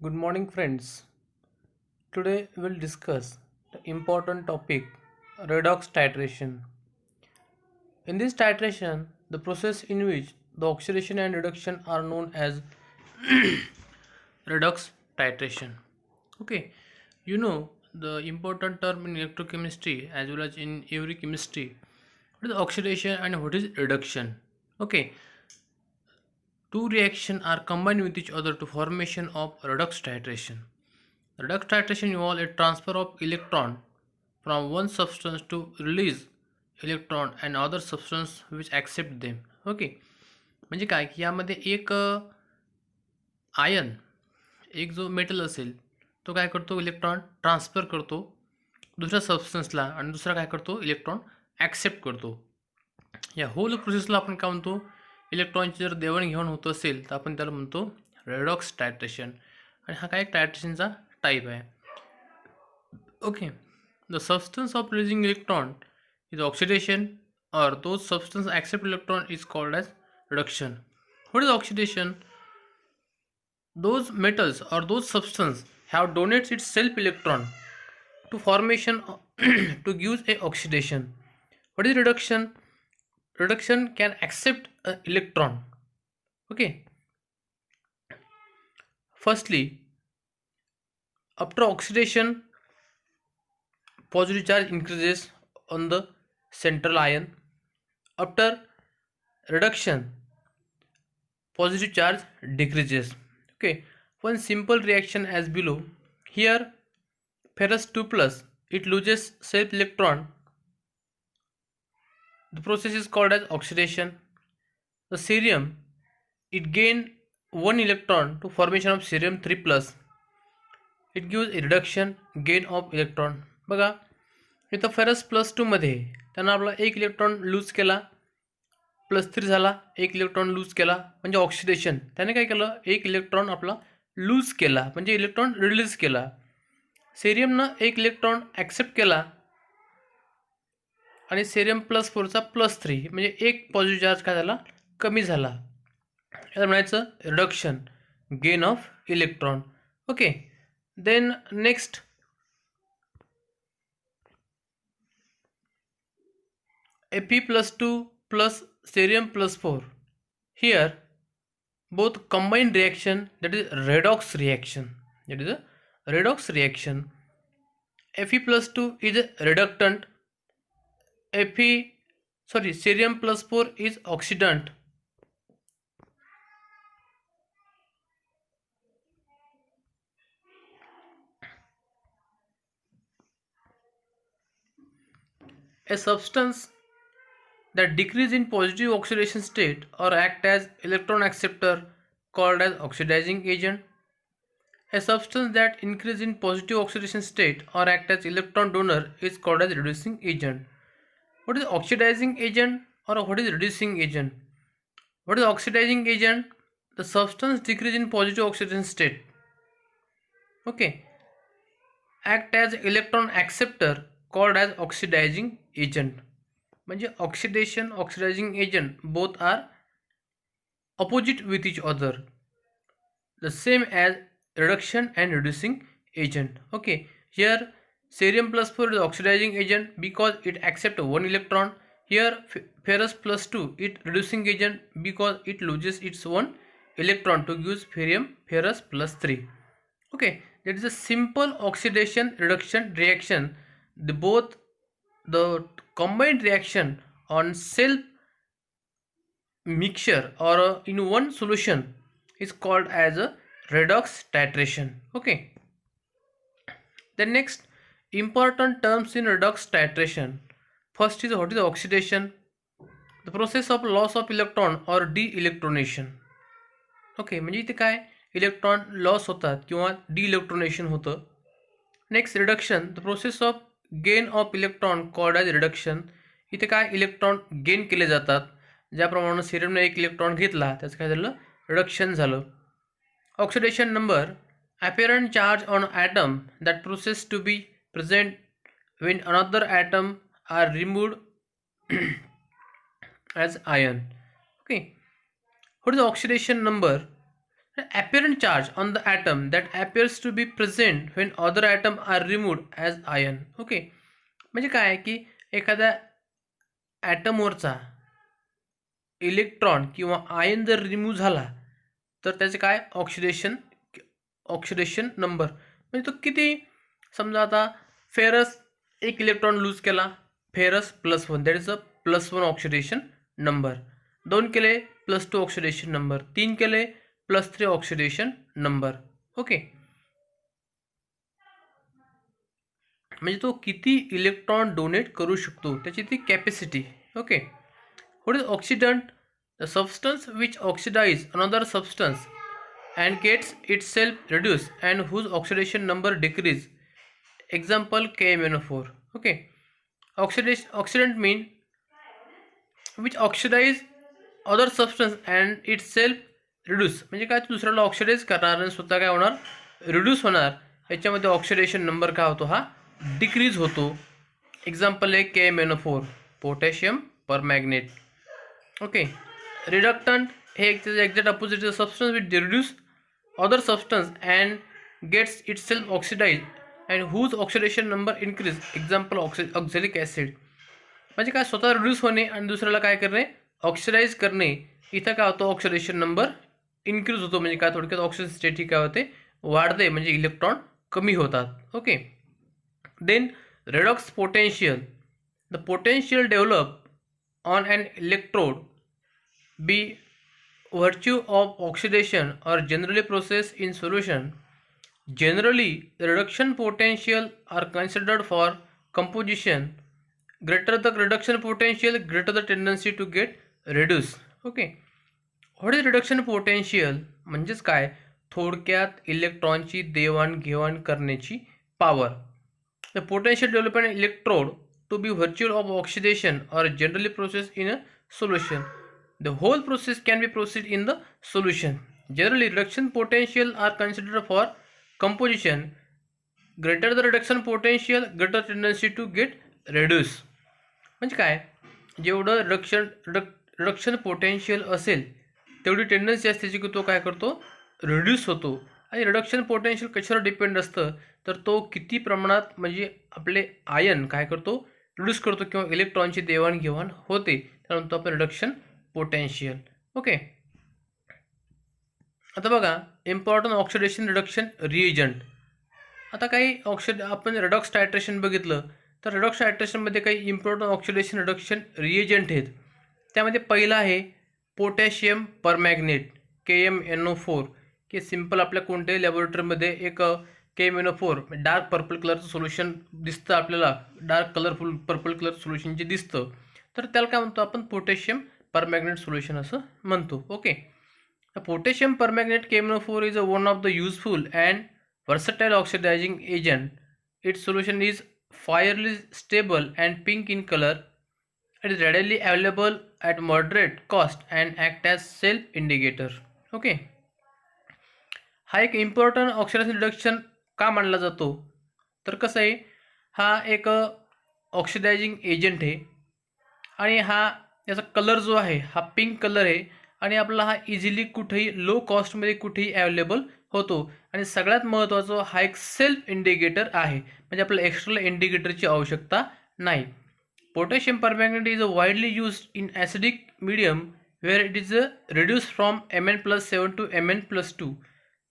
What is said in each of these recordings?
Good morning, friends. Today we'll discuss the important topic redox titration. In this titration, the process in which the oxidation and reduction are known as redox titration. Okay, you know the important term in electrochemistry as well as in every chemistry. What is oxidation and what is reduction? Okay, two reactions are combined with each other to formation of redox titration. Redox titration involves a transfer of electron from one substance to release electron and other substance which accept them. Okay, म्हणजे काय की यामध्ये एक ion, एक जो metal असेल तो काय करतो, इलेक्ट्रॉन ट्रान्सफर करतो दुसऱ्या सबस्टन्सला आणि दुसरा काय करतो, इलेक्ट्रॉन ॲक्सेप्ट करतो. या होल प्रोसेसला आपण काय म्हणतो, इलेक्ट्रॉनची जर देवाणघेवाण होत असेल तर आपण त्याला म्हणतो रेडॉक्स टायट्रेशन. आणि हा काय एक टायट्रेशनचा टाईप आहे. Okay, the substance of releasing electron is oxidation, or those substance accept electron is called as reduction. What is oxidation? Those metals or those substance have donates its self electron to formation to give a oxidation. What is reduction? Reduction can accept an electron. Okay. Firstly, after oxidation, positive charge increases on the central ion. After reduction, positive charge decreases. Okay, one simple reaction as below. Here, ferrous 2 plus, it loses self electron. The process is called as oxidation. The cerium, it gain one electron to formation of cerium 3 plus. It gives a reduction gain of electron. बघा इथं ferrous plus 2 मध्ये त्यांना आपला एक electron lose केला, +3 झाला, एक electron lose केला म्हणजे ऑक्सिडेशन. त्याने काय केलं, एक इलेक्ट्रॉन आपला लूज केला म्हणजे इलेक्ट्रॉन रिलीज केला. सेरियमनं एक इलेक्ट्रॉन ॲक्सेप्ट केला आणि सेरियम +4चा +3 म्हणजे एक पॉझिटिव्ह चार्ज काय झाला, कमी झाला. याला म्हणायचं reduction, gain of electron. Okay, then next Fe+2 plus cerium+4. Here both combined reaction, that is redox reaction. That is a redox reaction. Fe+2 is a reductant. Cerium+4 is oxidant. A substance that decrease in positive oxidation state or act as electron acceptor called as oxidizing agent. A substance that increase in positive oxidation state or act as electron donor is called as reducing agent. What is oxidizing agent or what is reducing agent? What is oxidizing agent? The substance decrease in positive oxidation state. Okay. Act as electron acceptor called as oxidizing agent. म्हणजे oxidation, oxidizing agent both are opposite with each other, the same as reduction and reducing agent. Okay, here cerium+4 is oxidizing agent because it accepts one electron. Here ferrous +2 it reducing agent because it loses its one electron to give ferrous +3. Okay, that is a simple oxidation reduction reaction. The combined reaction on self mixture or in one solution is called as a redox titration. Okay, the next important terms in redox titration. First is what is oxidation, the process of loss of electron or de-electronation. Okay, म्हणजे इथे काय electron loss होतात किंवा डी-इलेक्ट्रोनेशन होतं. Next reduction, the process of gain of electron called as reduction. इथे काय electron gain केले जातात, ज्याप्रमाणे सिरियमने एक इलेक्ट्रॉन घेतला त्याचं काय झालं, रिडक्शन झालं. Oxidation number, apparent charge on atom that process to be present when another atom are removed as ion. Okay, what is the oxidation number? apparent charge on the atom that appears to be present when other atom are removed as ion. Okay, म्हणजे काय आहे की एखाद्या ॲटमवरचा electron किंवा ion जर remove झाला तर त्याचे काय ऑक्सिडेशन नंबर, म्हणजे तो किती, समजा आता फेरस एक इलेक्ट्रॉन लूज केला, ferrous +1, that is a +1 oxidation number. 2 केले +2 ऑक्सिडेशन नंबर, 3 केले +3 ऑक्सिडेशन नंबर. ओके, म्हणजे तो किती इलेक्ट्रॉन डोनेट करू शकतो त्याची ती capacity. Okay, what is oxidant? The substance which oxidise another substance and gets itself reduced and whose oxidation number decrease. Example KMnO4. Okay, oxidant mean which oxidize other substance and itself reduce, म्हणजे काय, दुसऱ्याला oxidise करणार आणि स्वतः काय होणार, reduce होणार. याच्यामध्ये ऑक्सिडेशन नंबर काय होतो, हा डिक्रीज होतो. एक्झाम्पल आहे KMnO4, पोटॅशियम परमॅग्नेट. ओके, रिडक्टंट हे exact opposite substance which reduce other substance and gets itself oxidized and whose oxidation number increase. Example oxalic acid. म्हणजे काय, स्वतः रिड्यूस होणे आणि दुसऱ्याला काय करणे, ऑक्सिडाइज करणे. इथं काय होतं, ऑक्सिडेशन नंबर इन्क्रीज होतो, म्हणजे काय, थोडक्यात ऑक्सिजन स्टेट ही काय होते, वाढते, म्हणजे इलेक्ट्रॉन कमी होतात. Okay, then redox potential. The potential develop on an electrode be virtue of oxidation or generally processed in solution. Generally, the reduction potential are considered for composition. Greater the reduction potential, greater the tendency to get reduced. Okay, what is reduction potential? म्हणजेच काय, थोडक्यात इलेक्ट्रॉनची देवाणघेवाण करण्याची power. The potential developed in electrode to be virtue of oxidation or generally processed in a solution. The whole process can be proceed in the solution. Generally, reduction potential are considered for composition. Greater the reduction potential, greater tendency to get reduced. म्हणजे काय, जेवढं reduction potential असेल तेवढी tendency असते की तो काय करतो, रिड्यूस होतो. आणि रिडक्शन पोटेन्शियल कशावर डिपेंड असतं, तर तो किती प्रमाणात म्हणजे आपले आयन काय करतो, रिड्यूस करतो किंवा इलेक्ट्रॉनची देवाणघेवाण होते, त्यानंतर आपण रिडक्शन पोटेन्शियल. ओके, आता बघा इम्पॉर्टंट ऑक्सिडेशन रिडक्शन रिएजंट. आता काही आपण रेडॉक्स टायट्रेशन बघितलं तर रेडॉक्स टायट्रेशनमध्ये काही इम्पॉर्टंट ऑक्सिडेशन रिडक्शन रिएजंट आहेत. त्यामध्ये पहिला आहे पोटॅशियम परमॅग्नेट KMnO4, की सिम्पल आपल्या कोणत्याही लॅबोरेटरीमध्ये एक KMnO4 डार्क पर्पल कलरचं सोल्युशन दिसतं आपल्याला, dark colourful purple colour solution जे दिसतं, तर त्याला काय म्हणतो आपण, पोटॅशियम परमॅग्नेट सोल्युशन असं म्हणतो. Okay, potassium permanganate KMnO4 is one of the useful and versatile oxidizing agent. Its solution is fairly stable and pink in color. It is readily available at moderate cost and act as self indicator. Okay, हा एक important oxidation reduction का मानला जातो, तर कसं आहे, हा एक ऑक्सिडायझिंग एजंट आहे आणि हा याचा कलर जो आहे हा पिंक कलर आहे आणि आपला हा इझिली कुठेही लो कॉस्टमध्ये कुठेही अवेलेबल होतो. आणि सगळ्यात महत्त्वाचं, हा एक सेल्फ इंडिकेटर आहे, म्हणजे आपल्याला एक्स्ट्रा इंडिकेटरची आवश्यकता नाही. Potassium permanganate is widely used in acidic medium where it is reduce from Mn+7 to Mn+2.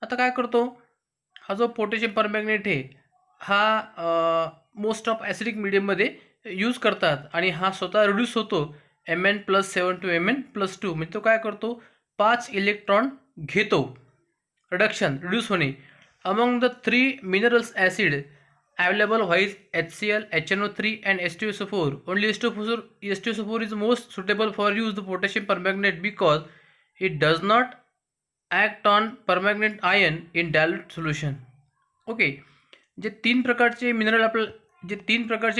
आता काय करतो, हा जो पोटॅशियम परमॅग्नेट आहे हा मोस्ट ऑफ ॲसिडिक मीडियममध्ये यूज करतात आणि हा स्वतः रिड्यूस होतो Mn+7 टू Mn+2, म्हणजे तो काय करतो, 5 इलेक्ट्रॉन घेतो. रिडक्शन रिड्यूस होणे. Among the 3 minerals acid available wise HCl, HNO3 and H2SO4. Only H2SO4 is most suitable for use the potassium permanganate because it does not act on permanganate ion in dilute solution. Okay, जे तीन प्रकारचे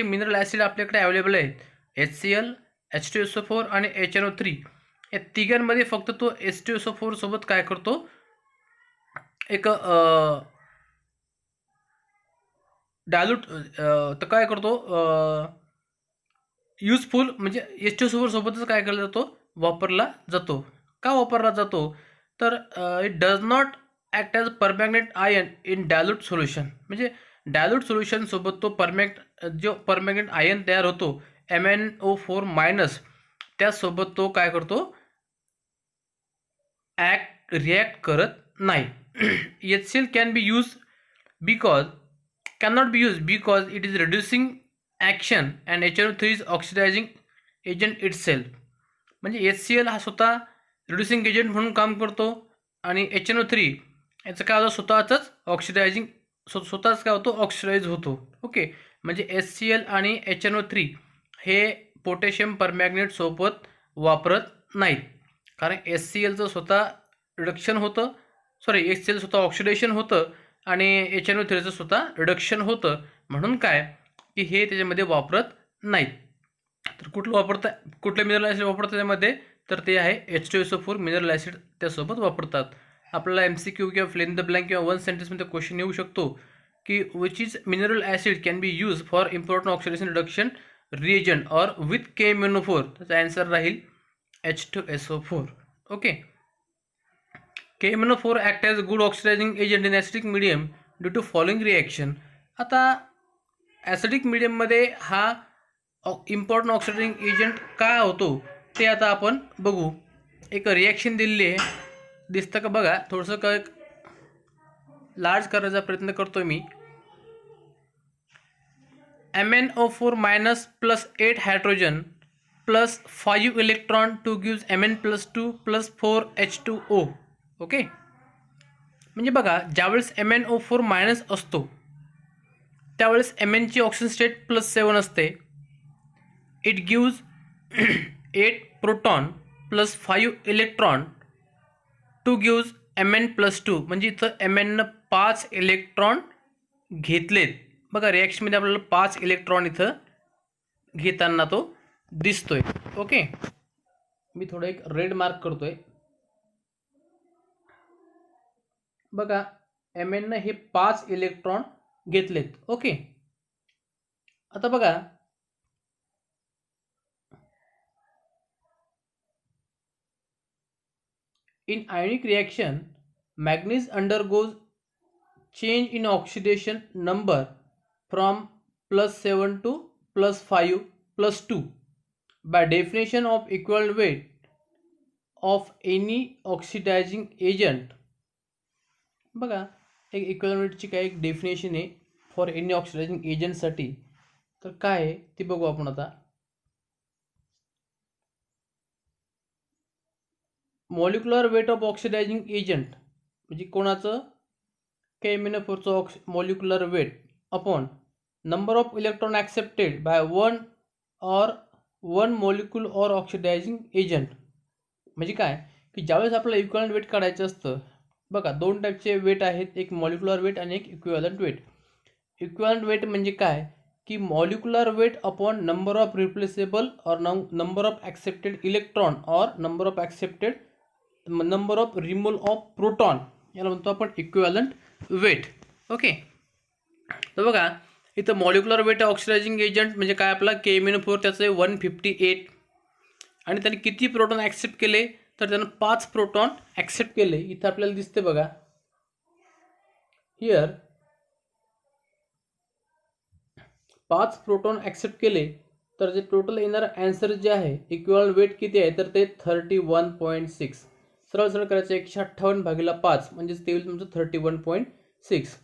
mineral acid आपल्याकडे available आहेत, HCl, H2SO4 आणि HNO3, या तिघांमध्ये फक्त तो H2SO4 सोबत काय करतो, एक डायल्यूट तर काय करतो, युजफुल म्हणजे H2SO4 सोबतच काय केला जातो, वापरला जातो. का वापरला जातो, तर it does not act as permanganate ion in dilute solution. म्हणजे डायल्यूट सोल्युशनसोबत तो जो परमॅग्नेट आयन तयार होतो MnO4 मायनस, त्यासोबत तो काय करतो, रिॲक्ट करत नाही. HCl can be use because cannot be used because it is reducing action and HNO3 is oxidizing agent itself. म्हणजे HCl हा स्वतः रिड्युसिंग एजंट म्हणून काम करतो आणि HNO3 याचं काय होतं, स्वतःच ऑक्सिडायझिंग, स्वतःच काय होतो, ऑक्सिडाइज होतो. ओके, म्हणजे HCl आणि HNO3 हे पोटॅशियम परमॅग्नेट सोबत वापरत नाहीत, कारण HClचं स्वतः रिडक्शन होतं, HCl स्वतः ऑक्सिडेशन होतं आणि HNO3चं स्वतः रिडक्शन होतं, म्हणून काय की हे त्याच्यामध्ये वापरत नाहीत. तर कुठलं मिनरल ॲसिड वापरतात त्यामध्ये, तर ते आहे H2SO4 मिनरल ॲसिड त्यासोबत वापरतात. आपल्याला MCQ किंवा फिल इन द ब्लँक किंवा 1 सेंटेन्समध्ये क्वेश्चन येऊ शकतो की which is mineral acid can be use for important oxidation reduction reagent और विथ KMnO4. त्याचा आन्सर राहील H2SO4. Okay, KMnO4 act as good oxidizing agent in acidic medium due to following reaction. आता acidic मिडियममध्ये हा important oxidizing agent काय होतो ते आता आपण बघू. एक रिॲक्शन दिलेली आहे, दिसतं का बघा, थोडंसं काय लार्ज करायचा प्रयत्न करतोय मी. MnO4 minus plus 8 hydrogen plus 5 electron two gives Mn+2 plus 4 H2O. Okay, म्हणजे बघा, ज्यावेळेस MnO4 मायनस असतो त्यावेळेस Mnची ऑक्सिजन स्टेट +7 असते. It gives 8 proton plus 5 electron two gives Mn+2. म्हणजे इथं Mn 5 इलेक्ट्रॉन घेतलेत. बघा, रिॲक्शनमध्ये आपल्याला 5 इलेक्ट्रॉन इथं घेताना तो दिसतोय. ओके, मी थोडं एक रेड मार्क करतोय. बघा, Mn हे 5 इलेक्ट्रॉन घेतलेत. ओके, आता बघा, in ionic reaction manganese undergoes change in oxidation number from +7 to +5 +2. by definition of equivalent weight of any oxidizing agent. बघा, एक इक्विव्हॅलेंट वेटची काय एक डेफिनेशन आहे फॉर एनी ऑक्सिडायझिंग एजंटसाठी, तर काय आहे ते बघू आपण आता. Molecular weight of oxidizing agent म्हणजे कोणाचं, KMnO4चं molecular weight upon number of electron accepted by one molecule or oxidizing agent. म्हणजे काय की ज्यावेळेस आपल्याला इक्विव्हॅलेंट वेट काढायचं असतं, बघा, 2 टाईपचे वेट आहेत, एक मॉलिक्युलर वेट आणि एक इक्विव्हॅलेंट वेट. इक्विव्हॅलेंट वेट म्हणजे काय की molecular weight upon number of replaceable और नंबर ऑफ ॲक्सेप्टेड इलेक्ट्रॉन और number of removal of proton, याला म्हणतो आपण इक्विव्हॅलेंट वेट. ओके, तर बघा, इथं मॉलिक्युलर वेट ऑक्सिडायझिंग एजंट म्हणजे काय, आपला KMnO4 त्याचे 158 आणि त्याने किती प्रोटॉन ॲक्सेप्ट केले, तर त्यानं 5 प्रोटॉन ॲक्सेप्ट केले. इथं आपल्याला दिसते बघा, हिअर 5 प्रोटॉन ॲक्सेप्ट केले, तर जे टोटल येणारं आन्सर जे आहे इक्विव्हॅलेंट वेट किती आहे, तर ते 31.6. सरळ सरळ करायचं, 158/5 म्हणजे ते होईल तुमचं 31.6.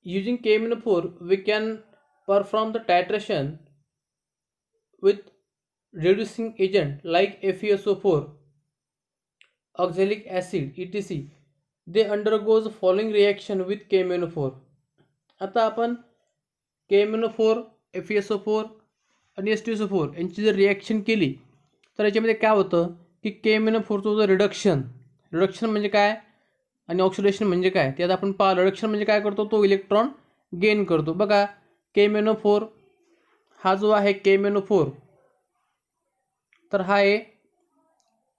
Using KMnO4 we can perform the titration with reducing agent like FeSO4, oxalic acid, etc. They undergoes following reaction with KMnO4. आता आपण KMnO4, FeSO4 आणि H2SO4 यांची जर रिॲक्शन केली तर याच्यामध्ये काय होतं की KMnO4चं रिडक्शन म्हणजे काय आणि ऑक्सिडेशन म्हणजे काय ते आता आपण पाहिलं. रिडक्शन म्हणजे काय करतो, तो इलेक्ट्रॉन गेन करतो. बघा, KMnO4 हा जो आहे KMnO4 तर हा आहे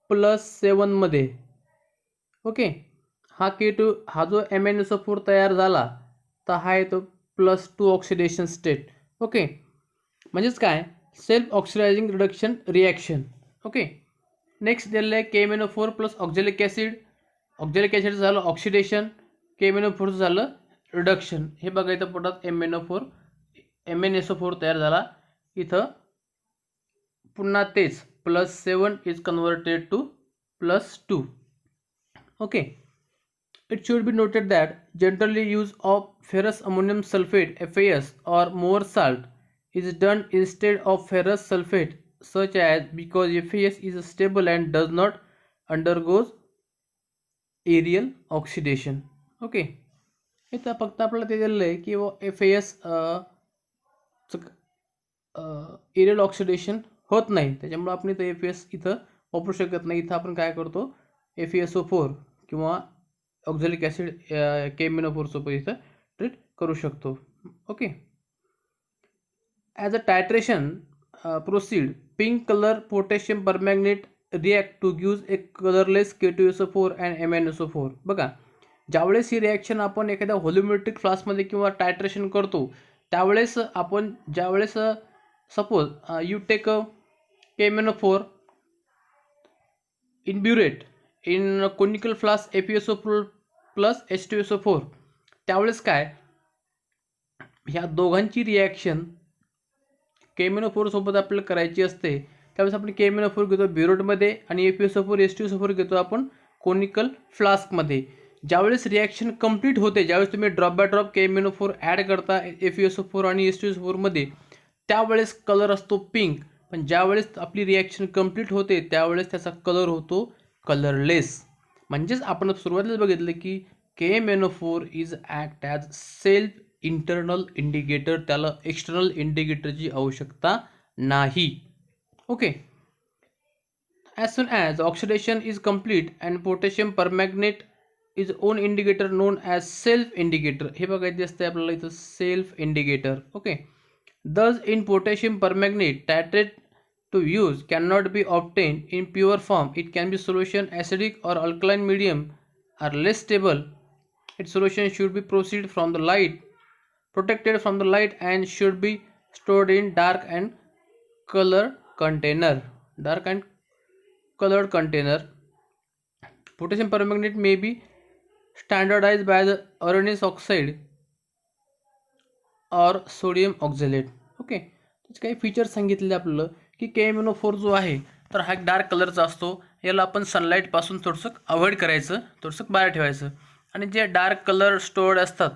+7 मध्ये. ओके, हा K2 हा जो MnSO4 तयार झाला तर हा आहे तो +2 ऑक्सिडेशन स्टेट. ओके, म्हणजेच काय, self oxidising reduction reaction. Okay, next दिलेलं आहे KMnO4 plus oxalic acid. Oxalic acid झालं ऑक्सिडेशन, KMnO4 झालं रिडक्शन. हे बघा इथं पोटात MnSO4 तयार झाला. इथं पुन्हा तेच +7 is converted to +2. Okay. It should be noted that generally use of ferrous ammonium sulfate FAS or more salt is done instead of ferrous sulfate such as because FAS is stable and does not undergoes aerial oxidation. Okay. इथं फक्त आपल्याला ते दिलेलं आहे की FAS aerial oxidation होत नाही, त्याच्यामुळे आपण इथं FAS इथं वापरू शकत नाही. इथं आपण काय करतो FeSO4 किंवा ऑक्झॅलिक ॲसिड KMnO4 सोबत इथं ट्रीट करू शकतो. Okay. As a titration proceed pink colour potassium permanganate react to gives a colourless K2SO4 and MnSO4. बघा, ज्यावेळेस ही रिॲक्शन आपण एखाद्या व्हॉल्युमेट्रिक फ्लास्कमध्ये किंवा टायट्रेशन करतो त्यावेळेस आपण ज्यावेळेस suppose you take KMnO4 in burette in conical flask FeSO4 plus H2SO4, त्यावेळेस काय ह्या दोघांची रिॲक्शन KMnO4 सोबत आपल्याला करायची असते. त्यावेळेस आपण KMnO4 घेतो ब्युरेटमध्ये आणि FeSO4 H2SO4 घेतो आपण कोनिकल फ्लास्कमध्ये. ज्यावेळेस रिॲक्शन कंप्लीट होते, ज्यावेळेस तुम्ही drop by drop KMnO4 add करता FeSO4 आणि H2SO4 मध्ये, त्यावेळेस कलर असतो पिंक. पण ज्यावेळेस आपली रिॲक्शन कंप्लीट होते त्यावेळेस त्याचा कलर होतो कलरलेस. म्हणजेच आपण सुरुवातीला बघितलं की KMnO4 is act as self internal indicator, त्याला एक्सटर्नल इंडिकेटरची आवश्यकता नाही. Okay. As soon as oxidation is complete and potassium permanganate is own indicator known as self indicator. हे बघायचे असते आपल्याला इथं self indicator. Okay. Thus in potassium permanganate titrate to use cannot be obtained in pure form. It can be solution acidic or alkaline medium are less stable. Its solution should be proceed from the light, protected from the light, and should be stored in dark and colored container. Dark and colored container. Potassium permanganate may be standardized by the arsenic oxide और sodium oxalate. Okay. त्याचे काही features सांगितले आपल्याला की KMnO4 जो आहे तर हा एक डार्क कलरचा असतो. याला आपण सनलाईटपासून थोडंसं अवॉइड करायचं, थोडंसं बाहेर ठेवायचं. आणि जे डार्क कलर स्टोर्ड असतात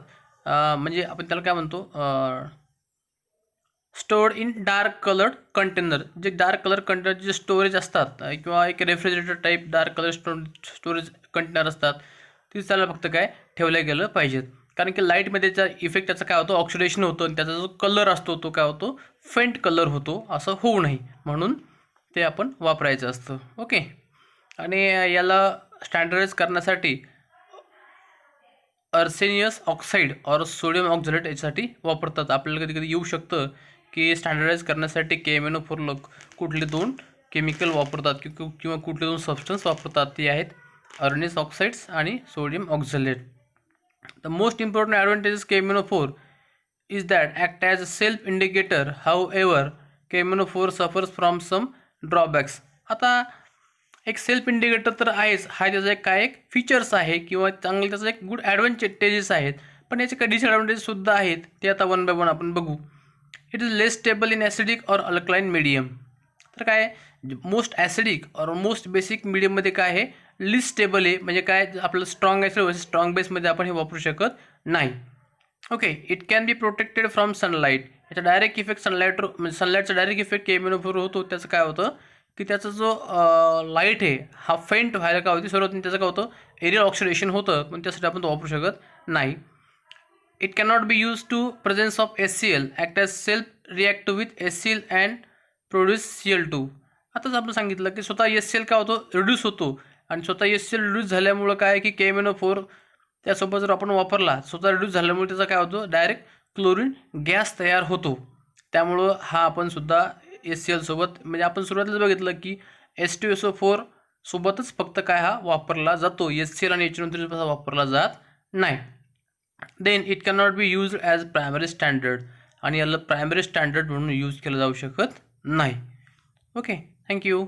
म्हणजे आपण त्याला काय म्हणतो stored in dark coloured container. जे डार्क कलर कंटेनर जे स्टोरेज असतात किंवा एक refrigerator type dark colour storage container असतात ती त्याला फक्त काय ठेवल्या गेलं पाहिजेत. कारण की लाईटमध्ये त्याचा इफेक्ट त्याचा काय होतो ऑक्सिडेशन होतो आणि त्याचा जो कलर असतो तो काय होतो फेंट कलर होतो. असं होऊ नये म्हणून ते आपण वापरायचं असतं. ओके. आणि याला स्टँडर्डाइज करण्यासाठी अर्सेनियस ऑक्साईड और सोडियम ऑक्झॅलेट यासाठी वापरतात. आपल्याला कधी कधी येऊ शकतं की स्टँडर्डाइज करण्यासाठी KMnO4 कुठले दोन केमिकल वापरतात किंवा कुठले दोन सबस्टन्स वापरतात. ते आहेत अर्सेनियस ऑक्साइड्स आणि sodium oxalate. The most important advantages KMnO4 is that act as a self indicator. However, KMnO4 suffers from some drawbacks. आता एक सेल्फ इंडिकेटर तर आहेच, हा त्याचा एक काय एक फीचर्स आहे किंवा चांगलं त्याचा एक गुड ॲडव्हान्टेजेस आहेत, पण याचे काही डिसएडव्हान्टेजेससुद्धा आहेत. ते आता वन बाय वन आपण बघू. It is less stable in acidic और अल्कलाइन मीडियम. तर काय मोस्ट ॲसिडिक और मोस्ट बेसिक मीडियममध्ये काय आहे लिस्ट स्टेबल आहे. म्हणजे काय आपलं स्ट्रॉंग ॲसिड वर्सेस स्ट्रॉंग बेसमध्ये आपण हे वापरू शकत नाही. Okay. It can be protected from sunlight. याचा डायरेक्ट इफेक्ट सनलाईटचा डायरेक्ट इफेक्ट KMnO4 होतो. त्याचं काय होतं की त्याचा जो लाईट आहे हा फेंट व्हायला काय होती सुरुवातीला त्याचं काय होतं एरियल ऑक्सिडेशन होतं, पण त्यासाठी आपण तो वापरू शकत नाही. It cannot be use to presence of HCl act as self react with HCl and produce Cl2. आताच आपण सांगितलं की स्वतः HCl काय होतो रिड्यूस होतो आणि स्वतः HCl रिड्यूस झाल्यामुळं काय की KMnO4 त्यासोबत जर आपण वापरला स्वतः रिड्यूस झाल्यामुळे त्याचा काय होतो डायरेक्ट क्लोरीन गॅस तयार होतो. त्यामुळं हा आपण सुद्धा HCl सोबत म्हणजे आपण सुरुवातीला बघितलं की H2SO4 सोबतच फक्त काय हा वापरला जातो, HCl आणि H2O3 वापरला जात नाही. Then it cannot be use as primary standard आणि याला प्रायमरी स्टँडर्ड म्हणून यूज केलं जाऊ शकत नाही. ओके. थँक्यू.